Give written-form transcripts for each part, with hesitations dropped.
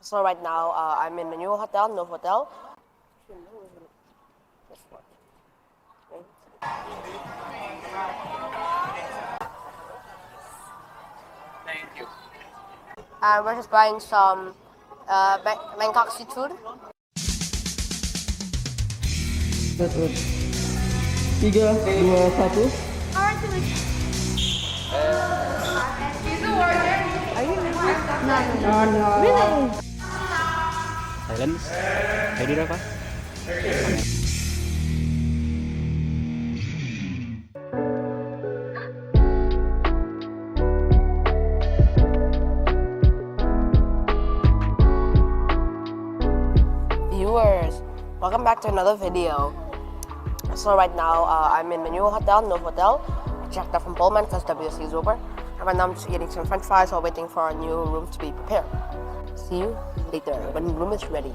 So right now, I'm in a new hotel, Novotel. Thank you. And we're just buying some Bangkok street food. Terus 3, 2, 1. Silence. Ready, Raffa? Viewers, welcome back to another video. So right now, I'm in the new hotel, Novotel. I checked out from Pullman because WC is over. And right now I'm just eating some french fries while waiting for our new room to be prepared. See you later when the room is ready.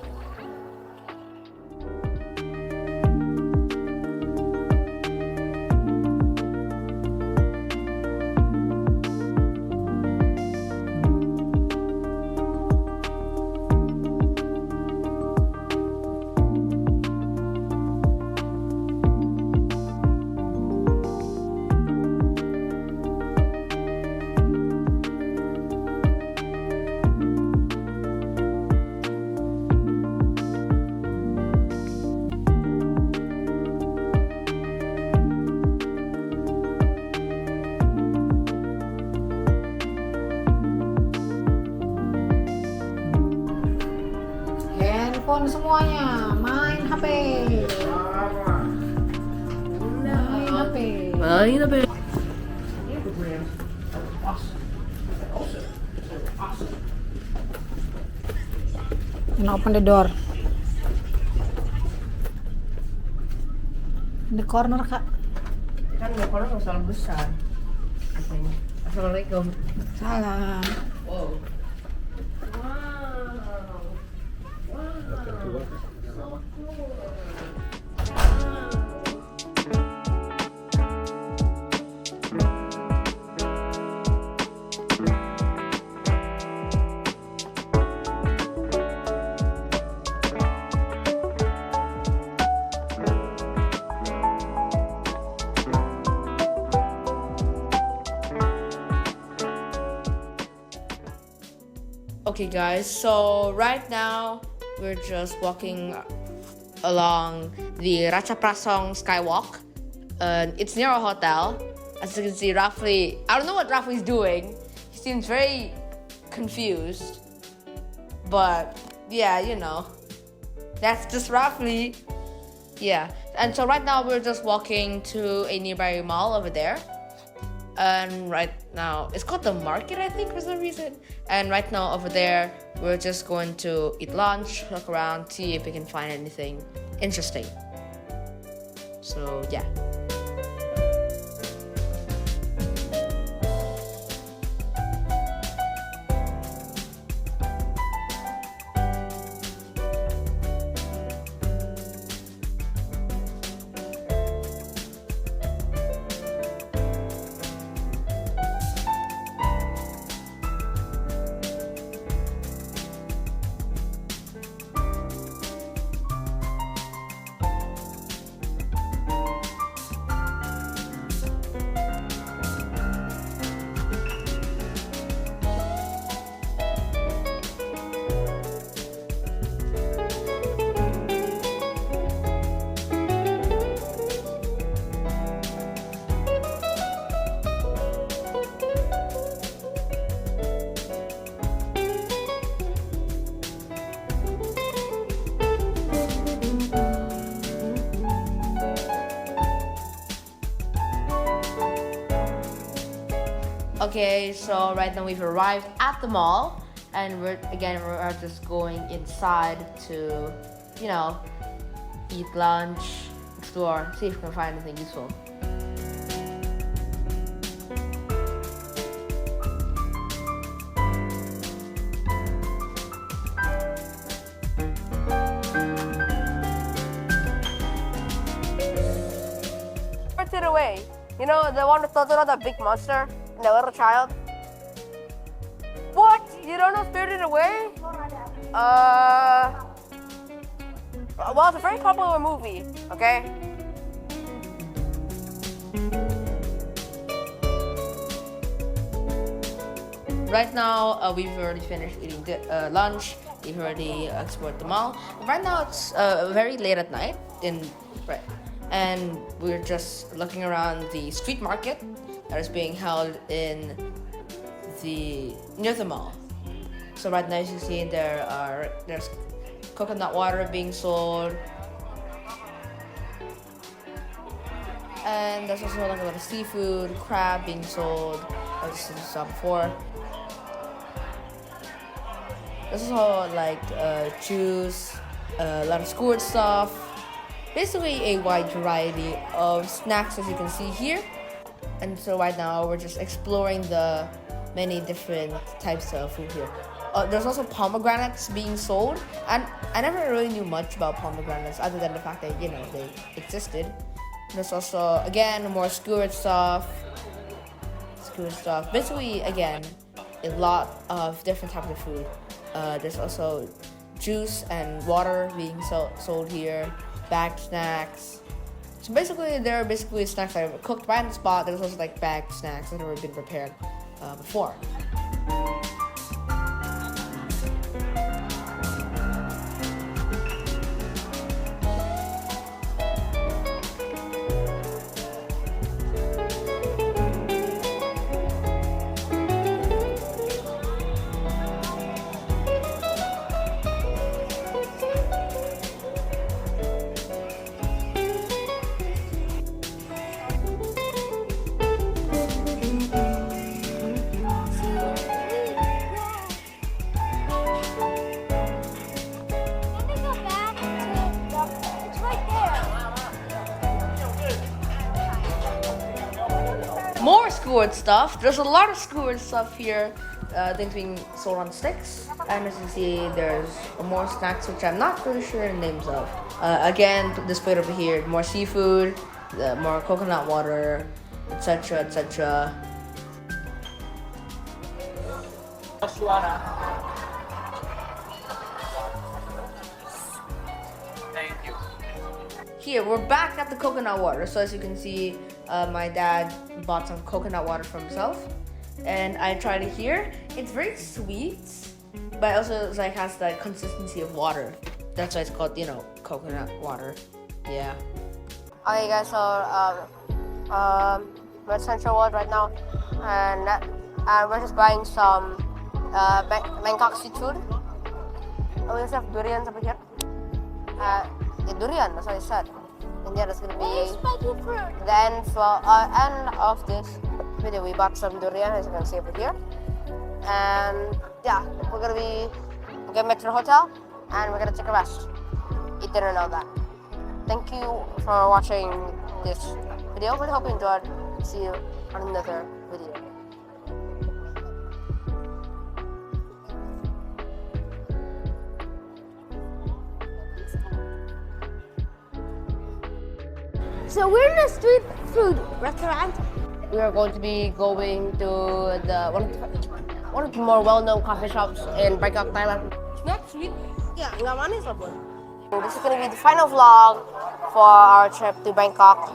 Handphone semuanya, main HP. Main HP. Main apa? Now open the door. In the corner, Kak. Kan di corner nggak selalu besar. Assalamualaikum. Salam. Wow. Okay guys, so right now we're just walking along the Ratchaprasong Skywalk. It's near a hotel. As you can see, roughly, I don't know what Raffa is doing. He seems very confused. But yeah, you know, that's just roughly, yeah. And so right now we're just walking to a nearby mall over there. And right now, it's called the market, I think, for some reason. And right now, over there, we're just going to eat lunch, look around, see if we can find anything interesting. So, yeah. Okay, so right now we've arrived at the mall, and we're just going inside to, you know, eat lunch, explore, see if we can find anything useful. Put it away. You know, the one with Totoro, the big monster, and the little child. What? You don't know Spirited Away? Well, it's a very popular movie, okay? Right now, we've already finished eating lunch. We've already explored the mall. Right now, it's very late at night, and we're just looking around the street market that is being held in near the mall. So right now, as you see, there's coconut water being sold, and there's also like a lot of seafood, crab being sold, as you saw before. There's also like juice, a lot of skewered stuff, basically a wide variety of snacks as you can see here. And so right now we're just exploring the many different types of food here. There's also pomegranates being sold, and I never really knew much about pomegranates other than the fact that they existed. There's also again more skewered stuff. Basically again a lot of different types of food. There's also juice and water being sold here, bagged snacks. So basically, there are snacks that are cooked right on the spot. There's also like bagged snacks that have already been prepared before. More skewered stuff. There's a lot of skewered stuff here. Things being sold on sticks. And as you see, there's more snacks which I'm not really sure the names of. Again, displayed over here, more seafood, more coconut water, etc., etc. Thank you. Here, we're back at the coconut water. So as you can see, my dad bought some coconut water for himself, and I tried it here. It's very sweet, but also like has the consistency of water. That's why it's called, coconut water. Yeah. Okay, guys. So we're at Central World right now, and we're just buying some Bangkok street food. We also have durians over here. Durian, that's what I said. And yeah, that's gonna be the end of this video. We bought some durian, as you can see over here. And yeah, we're gonna get back to the hotel, and we're gonna take a rest, eat dinner and all that. Thank you for watching this video. Really hope you enjoyed. See you on another video. So we're in a street food restaurant. We are going to be going to one of the more well-known coffee shops in Bangkok, Thailand. It's not sweet. Yeah, nggak manis loh, Bun. This is going to be the final vlog for our trip to Bangkok.